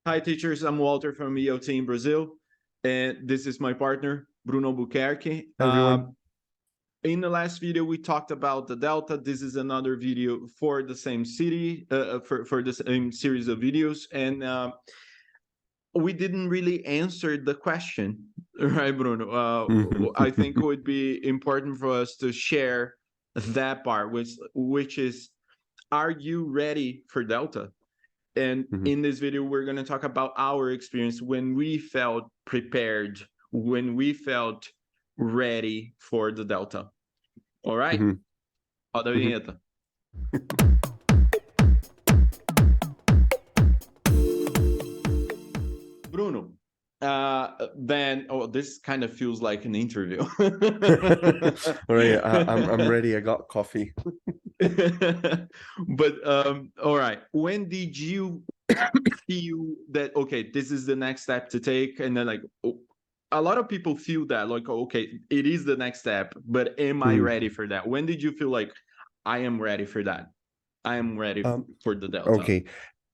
Hi, teachers. I'm Walter from EOT in Brazil, and this is my partner, Bruno Buquerque. Hi, everyone. In the last video, we talked about the Delta. This is another video for the same city, for the same series of videos, and we didn't really answer the question, right, Bruno? I think it would be important for us to share that part, which is, are you ready for Delta? And in this video, we're going to talk about our experience when we felt prepared, when we felt ready for the Delta. All right? Roda a vinheta. Bruno, this kind of feels like an interview. All right, I'm ready. I got coffee. But all right, when did you feel that, okay, this is the next step to take? And then, like, a lot of people feel that, like, okay, it is the next step, but am I ready for that? When did you feel like, I am ready for that? I am ready for the Delta. Okay,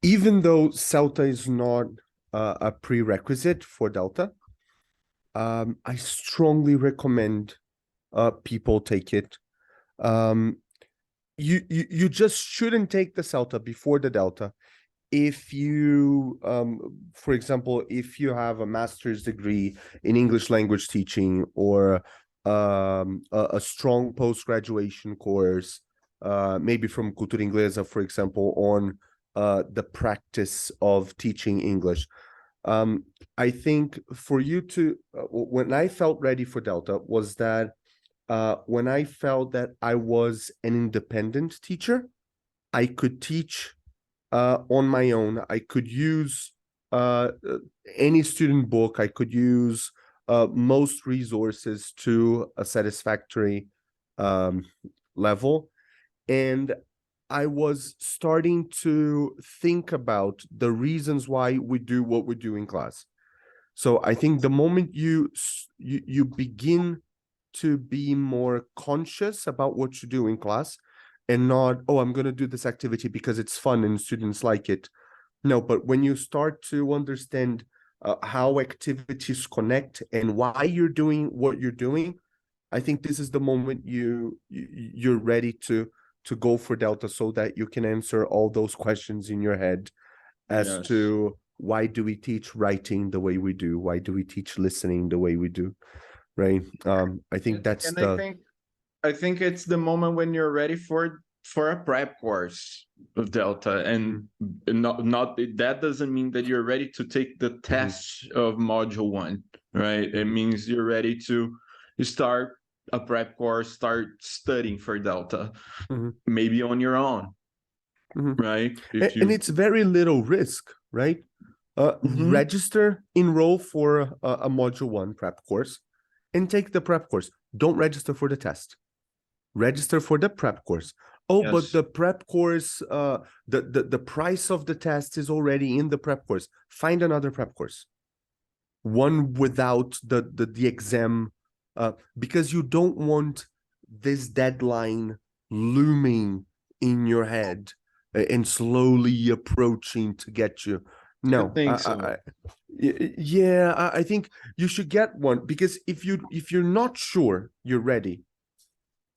even though CELTA is not a prerequisite for Delta, I strongly recommend people take it. You just shouldn't take the CELTA before the Delta. If you, for example, if you have a master's degree in English language teaching or a strong post-graduation course, maybe from Cultura Inglesa, for example, on the practice of teaching English. I think for you to, when I felt ready for Delta was that when I felt that I was an independent teacher, I could teach on my own. I could use any student book. I could use most resources to a satisfactory level. And I was starting to think about the reasons why we do what we do in class. So I think the moment you begin to be more conscious about what you do in class, and not, oh, I'm going to do this activity because it's fun and students like it. No, but when you start to understand how activities connect and why you're doing what you're doing, I think this is the moment you're ready to go for Delta, so that you can answer all those questions in your head as to why do we teach writing the way we do? Why do we teach listening the way we do? Right. I think that's I think it's the moment when you're ready for a prep course of Delta, and not that doesn't mean that you're ready to take the test of module 1, right? It means you're ready to start a prep course, start studying for Delta, maybe on your own, right? And it's very little risk, right? Register, enroll for a module 1 prep course and take the prep course. Don't register for the test. Register for the prep course. Oh, yes. But the prep course, the price of the test is already in the prep course. Find another prep course, one without the exam, because you don't want this deadline looming in your head and slowly approaching to get you. No, I think you should get one, because if you're not sure you're ready,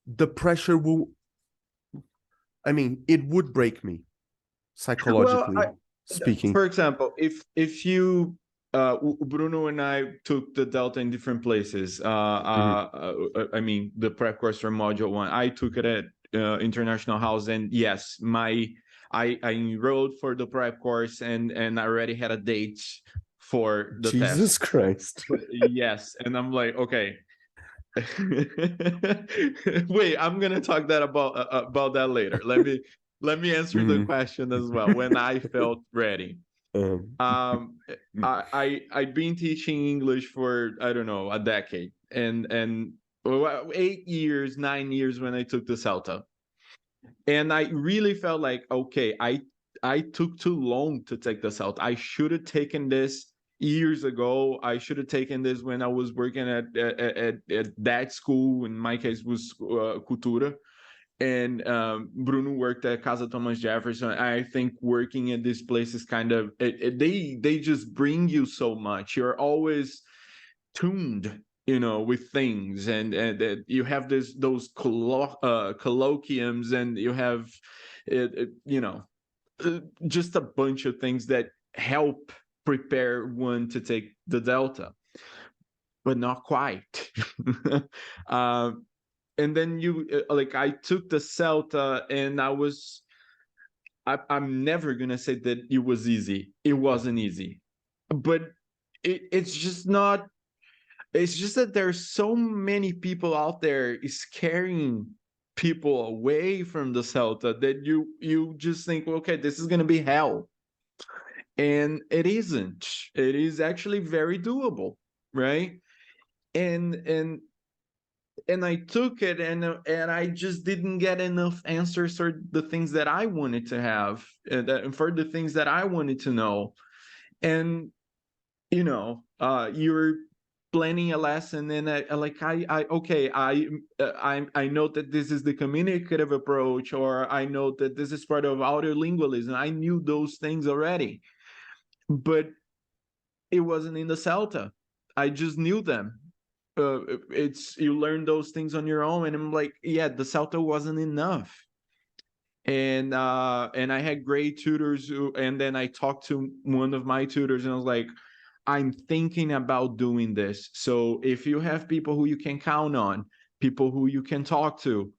the pressure will, I mean, it would break me psychologically speaking. For example, if you Bruno and I took the Delta in different places. I mean, the prep course for module 1, I took it at International House, and yes, I enrolled for the prep course, and I already had a date for the test. Jesus Christ. Yes, and I'm like, okay. Wait, I'm gonna talk about that later. Let me answer the question as well. When I felt ready, I'd been teaching English for, I don't know, a decade, and 8 years, 9 years when I took the CELTA, and I really felt like, okay, I took too long to take the CELTA. I should have taken this years ago. I should have taken this when I was working at that school. In my case, was Cultura, and Bruno worked at Casa Thomas Jefferson. I think working at this place is kind of they just bring you so much. You're always tuned, with things, and you have those colloquiums, and you have just a bunch of things that help prepare one to take the Delta, but not quite. uh, and then I took the Celta, and I'm never gonna say that it was easy. It wasn't easy, but it's just not. It's just that there's so many people out there scaring people away from the Celta that you just think, well, okay, this is gonna be hell, and it isn't. It is actually very doable, right? And I took it, and I just didn't get enough answers for the things that I wanted to have, and for the things that I wanted to know. And you're planning a lesson, and I know that this is the communicative approach, or I know that this is part of audiolingualism. I knew those things already, but it wasn't in the Celta. I just knew them. It's you learn those things on your own, and I'm like, yeah, the Celta wasn't enough. And I had great tutors and then I talked to one of my tutors, and I was like, I'm thinking about doing this. So if you have people who you can count on, people who you can talk to,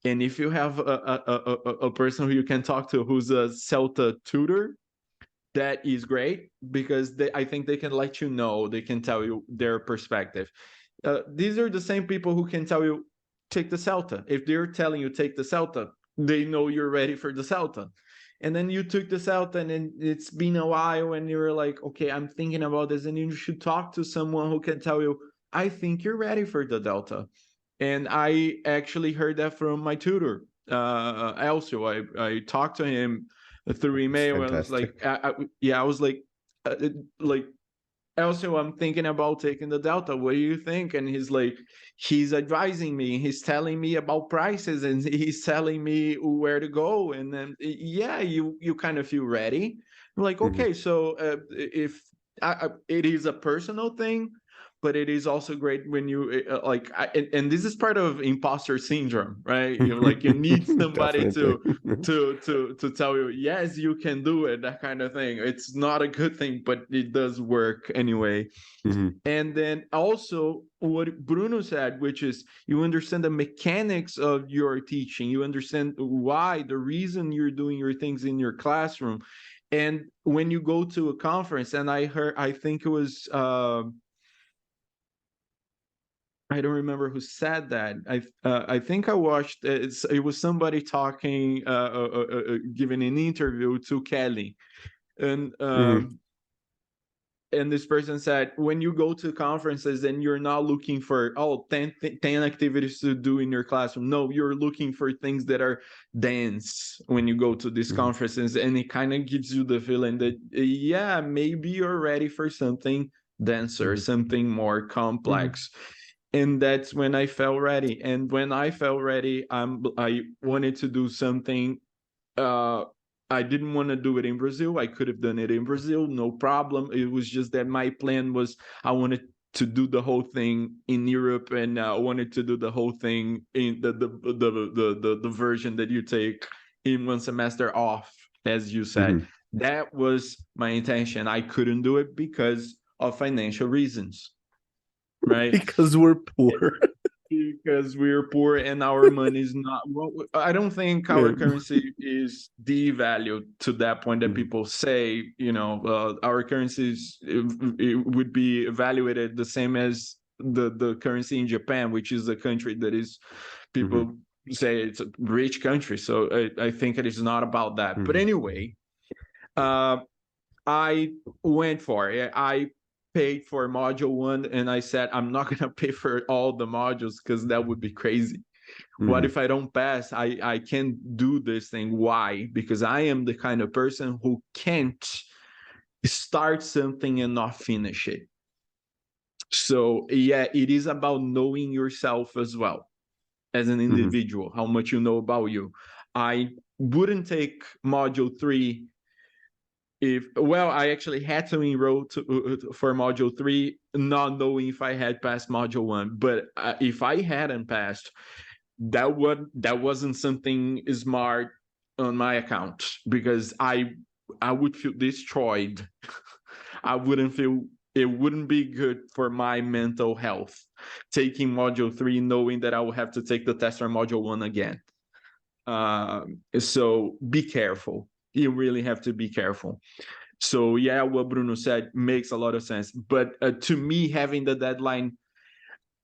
and if you have a person who you can talk to who's a Celta tutor, that is great, because I think they can let you know, they can tell you their perspective. These are the same people who can tell you, take the Celta. If they're telling you take the Celta, they know you're ready for the Celta. And then you took the Celta, and then it's been a while, and you're like, okay, I'm thinking about this, and you should talk to someone who can tell you, I think you're ready for the Delta. And I actually heard that from my tutor, Elcio. I talked to him through It's email, and I was like, fantastic. I was like, also, I'm thinking about taking the Delta. What do you think? And he's advising me. He's telling me about prices, and he's telling me where to go. And then, yeah, you kind of feel ready. I'm like, Mhm. okay, so if it is a personal thing, but it is also great when you and this is part of imposter syndrome, right? You need somebody Definitely. to tell you, yes, you can do it, that kind of thing. It's not a good thing, but it does work anyway. Mhm. And then also what Bruno said, which is you understand the mechanics of your teaching, you understand why, the reason you're doing your things in your classroom. And when you go to a conference, and I think it was I don't remember who said that. I think I watched it was somebody talking, giving an interview to Kelly, and Mhm. this person said, when you go to conferences and you're not looking for 10 activities to do in your classroom, no, you're looking for things that are dense when you go to these Mhm. conferences, and it kind of gives you the feeling that, yeah, maybe you're ready for something denser, Mhm. something more Mhm. complex. And that's when I felt ready. And when I felt ready, I wanted to do something. uh I didn't want to do it in Brazil. I could have done it in Brazil, no problem. It was just that my plan was, I wanted to do the whole thing in Europe, and I wanted to do the whole thing in the version that you take in one semester off, as you said. Mhm. That was my intention. I couldn't do it because of financial reasons, right? Because we're poor. Because we're poor and our money is not, well, I don't think Yeah. our currency is devalued to that point that Mhm. people say, our currencies, it would be evaluated the same as the currency in Japan, which is a country that is, Mhm. people say it's a rich country. So I think it is not about that. But Mhm. anyway, uh, I went for it. I paid for module one, and I said, I'm not going to pay for all the modules because that would be crazy. What Mhm. if I don't pass? I can't do this thing. Why? Because I am the kind of person who can't start something and not finish it. So, yeah, it is about knowing yourself as well. as an individual, how much you know about you. I wouldn't take module 3 I actually had to enroll for module 3, not knowing if I had passed module 1. But if I hadn't passed, that wasn't something smart on my account, because I would feel destroyed. I wouldn't feel, it wouldn't be good for my mental health taking module 3 knowing that I will have to take the test on module 1 again. So be careful. You really have to be careful. So yeah, what Bruno said makes a lot of sense. But to me, having the deadline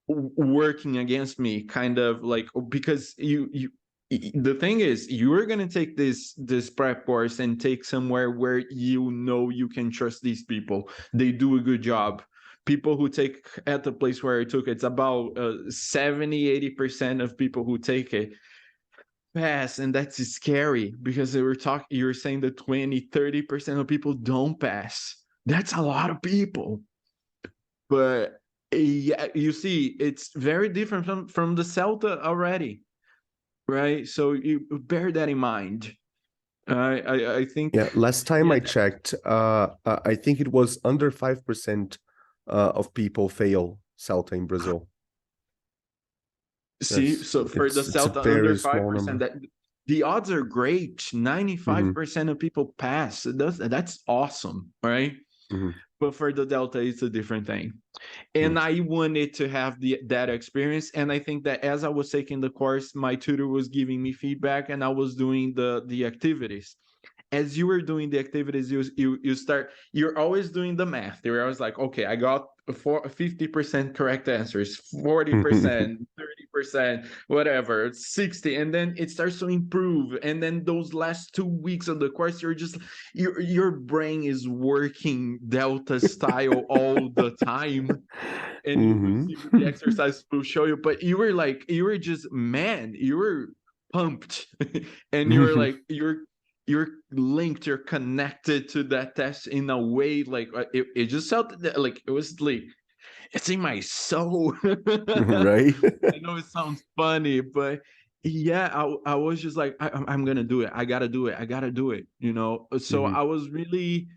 working against me, kind of like, because the thing is, you're going to take this prep course and take somewhere where you know you can trust these people. They do a good job. People who take at the place where I took, it's about 70-80% of people who take it pass, and that's scary, because you're saying that 20-30% of people don't pass. That's a lot of people. But yeah, you see, it's very different from the Celta already, right? So you bear that in mind. I think, Yeah, last time yeah. I checked, I think it was under 5% of people fail Celta in Brazil. See, so for the It's a Celta, under very small 5%, number. that the odds are great. 95% of people pass. That's awesome, right? But for the Delta, it's a different thing. And I wanted to have that experience. And I think that as I was taking the course, my tutor was giving me feedback, and I was doing the activities. As you were doing the activities, you're always doing the math. You're always like, okay, I got 50% correct answers, 40%, 30%, whatever, 60, and then it starts to improve. And then those last 2 weeks of the course, you're just your brain is working Delta style all the time. And you will see what the exercise will show you. But you were just, man, you were pumped. And you're like, you're linked, you're connected to that test in a way, like it just felt like it was like it's in my soul. Right? I know it sounds funny, but yeah, I was just like, I'm gonna do it. I gotta do it. I gotta do it. So I was really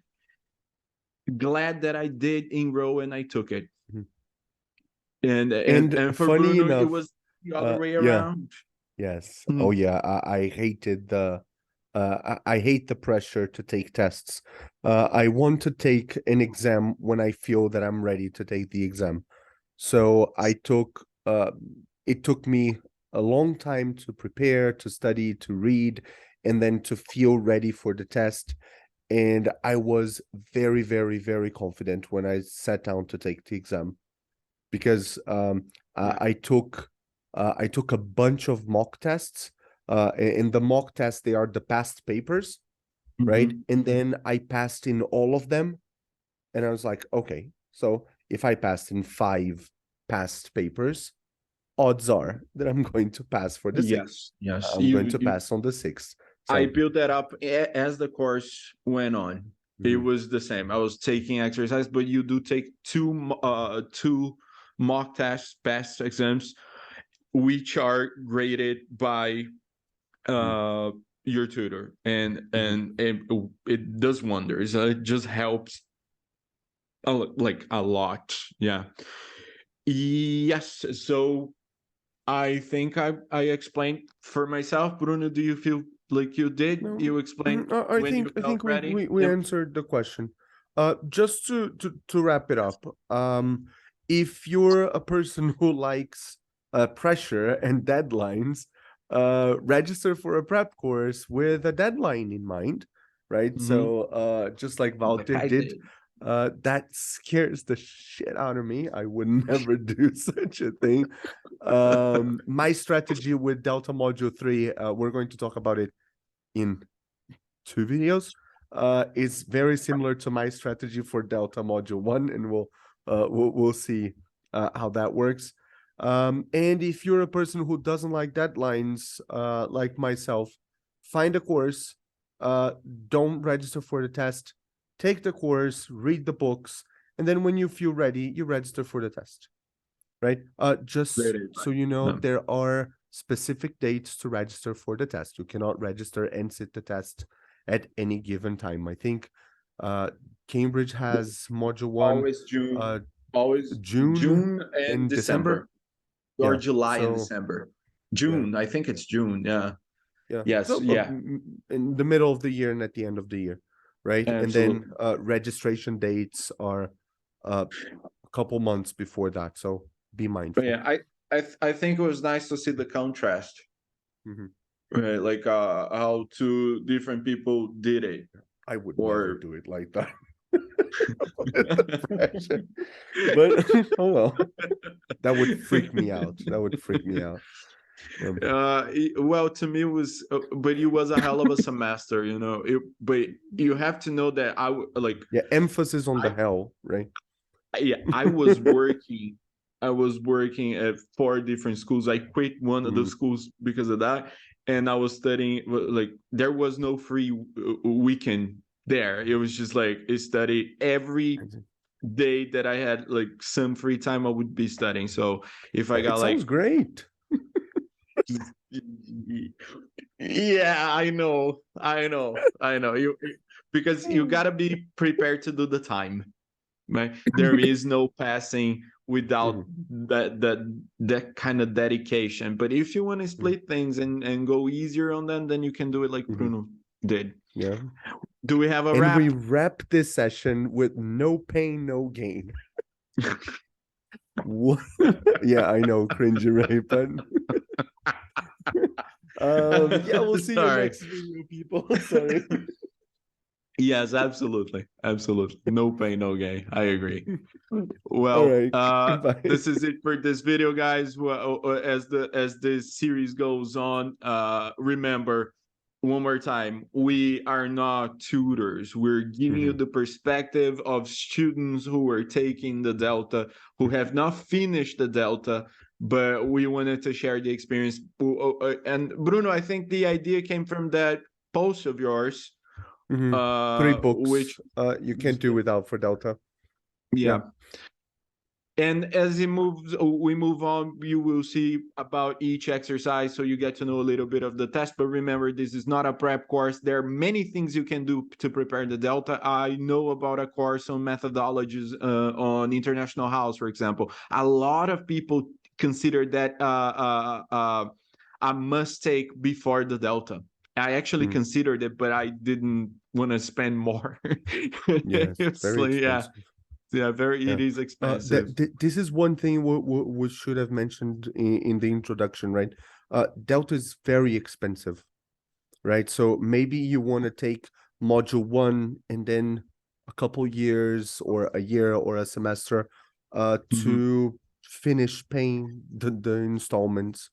glad that I did enroll and I took it. And for funny Bruno, it enough, was the other way yeah, around. yes. Oh yeah, I hated I hate the pressure to take tests. I want to take an exam when I feel that I'm ready to take the exam. So it took me a long time to prepare, to study, to read, and then to feel ready for the test. And I was very, very, very confident when I sat down to take the exam, because I took a bunch of mock tests. In the mock tests, they are the past papers, right? And then I passed in all of them, and I was like, okay, so if I passed in 5 past papers, odds are that I'm going to pass for the 6th. Yes. I'm going to pass on the 6th. I So built that up as the course went on. It was the same. I was taking exercise, but you do take two mock tests, past exams, which are graded by your tutor, and it does wonders. It just helps a lot. Yeah. Yes. So I think I explained for myself. Bruno, do you feel like you did? no, You explained I when you think felt ready? we answered the question. Just to wrap it up, if you're a person who likes pressure and deadlines, register for a prep course with a deadline in mind, right? So just like Walter did, that scares the shit out of me. I would never do such a thing. My strategy with Delta Module 3, we're going to talk about it in 2 videos, is very similar to my strategy for Delta Module 1, and we'll see how that works. And if you're a person who doesn't like deadlines, like myself, find a course. Don't register for the test. Take the course, read the books, and then when you feel ready, you register for the test. Right? Just so you know, there are specific dates to register for the test. You cannot register and sit the test at any given time. I think Cambridge has module one Always June, uh always June June and and December. December, or Yeah. July and So December. yeah, June, I think it's June. Yeah. yeah. Yes. So Yeah. in the middle of the year and at the end of the year, right? And then Absolutely. registration dates are a couple months before that. So be But mindful. yeah, I think it was nice to see the contrast, Mhm. right? Like how two different people did it, I would never or do it like that. The pressure. But oh well, that would freak me out. That would freak me out. well, to me it was, but it was a hell of a semester, you know. But you have to know that like, Yeah, emphasis on the I hell, right? yeah, I was working. I was working at 4 different schools. I quit one of the Mhm. schools because of that, and I was studying. Like, there was no free weekend there. It was just like I study every day that I had like some free time. I would be studying. So if I It got like, sounds great. yeah, I know you, because you gotta be prepared to do the time. Right? There is no passing without Mhm, that kind of dedication. But if you want to mhm, split things and go easier on them, then you can do it like mhm. Bruno did. Yeah. Do we have a And we wrap? wrap this session with no pain, no gain. What? Yeah, I know, cringy, right? But yeah, we'll see you Sorry. next video, people. Sorry. Yes, absolutely. Absolutely. No pain, no gain. I agree. All Well, right. Bye. this is it for this video, guys. Well, as this series goes on, remember, one more time, we are not tutors. We're giving you Mhm, the perspective of students who are taking the Delta, who have not finished the Delta, but we wanted to share the experience. And Bruno, I think the idea came from that post of yours, mhm. Three which, books you can't do without for Delta. Yeah. yeah. And as we move on, you will see about each exercise, so you get to know a little bit of the test. But remember, this is not a prep course. There are many things you can do to prepare the Delta. I know about a course on methodologies on International House, for example. A lot of people consider that a must take before the Delta. I actually Mm. considered it, but I didn't want to spend more. Yes, It's very like, yeah, expensive. yeah, Yeah. it is expensive. This is one thing we should have mentioned in the introduction, right? Delta is very expensive, right? So maybe you want to take module one and then a couple years or a year or a semester Mhm. to finish paying the installments,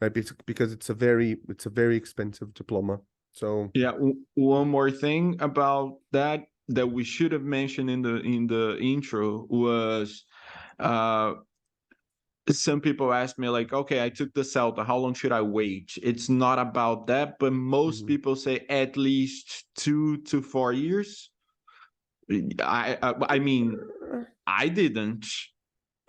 right? Because it's a very expensive diploma. So Yeah, one more thing about that that we should have mentioned in the intro was, uh some people ask me like, okay, I took the Celta, how long should I wait? It's not about that, but most mhm. people say at least 2 to 4 years. I mean, I didn't.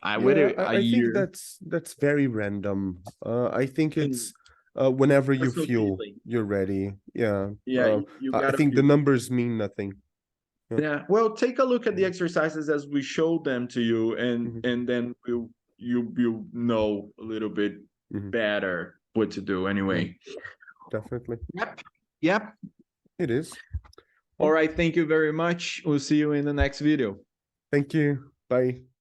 I Yeah, waited a I think year. that's very random. I think And it's whenever you personal feel feeling. you're ready. Yeah. Yeah, you I gotta think the feel. numbers mean nothing. Yeah. Yeah, well, take a look at the exercises as we showed them to you, Mhm, and then you know a little bit mhm. better what to do Yeah, anyway. definitely. Yep. Yep. It is. All Well, right, thank you very much. We'll see you in the next video. thank you. Bye.